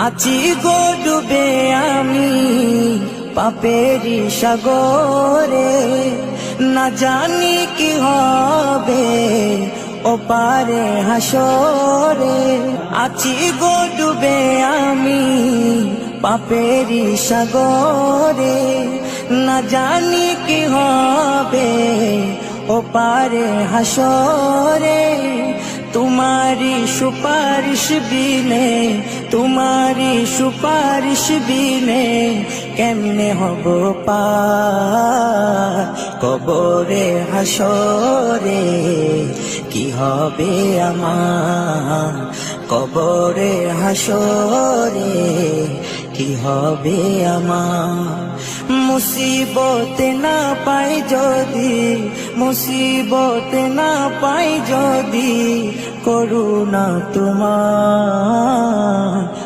আছি গো ডুবে আমি পাপেরি সাগরে, না জানি কি হবে ও পারে হাসরে। আছি গো ডুবে আমি পাপেরি সাগরে, না জানি কি হবে ও পারে হাসরে। तुम्हारी सुपारिश बिने, तुम्हारी सुपारिश बिने केमने हब पार कबरे हासरे। কি হবে আমার কবরে হাসরে, কি হবে আমার। মুসিবতে না পাই যদি, মুসিবতে না পাই যদি করুণা তোমার।